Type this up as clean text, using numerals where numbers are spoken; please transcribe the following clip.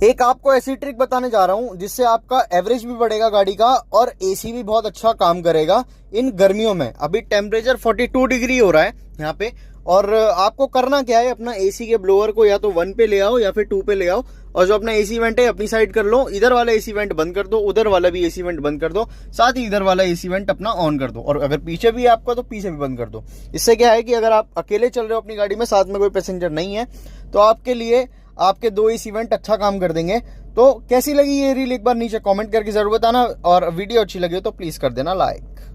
एक आपको ऐसी ट्रिक बताने जा रहा हूं जिससे आपका एवरेज भी बढ़ेगा गाड़ी का और एसी भी बहुत अच्छा काम करेगा इन गर्मियों में। अभी टेम्परेचर 42 डिग्री हो रहा है यहाँ पे। और आपको करना क्या है, अपना एसी के ब्लोअर को या तो 1 पे ले आओ या फिर 2 पे ले आओ, और जो अपना एसी वेंट है अपनी साइड कर लो, इधर वाला एसी वेंट बंद कर दो, उधर वाला भी एसी वेंट बंद कर दो, साथ ही इधर वाला एसी वेंट अपना ऑन कर दो, और अगर पीछे भी है आपका तो पीछे भी बंद कर दो। इससे क्या है कि अगर आप अकेले चल रहे हो अपनी गाड़ी में, साथ में कोई पैसेंजर नहीं है, तो आपके लिए आपके 2 एसी वेंट अच्छा काम कर देंगे। तो कैसी लगी ये रील एक बार नीचे कमेंट करके जरूर बताना, और वीडियो अच्छी लगी हो तो प्लीज कर देना लाइक।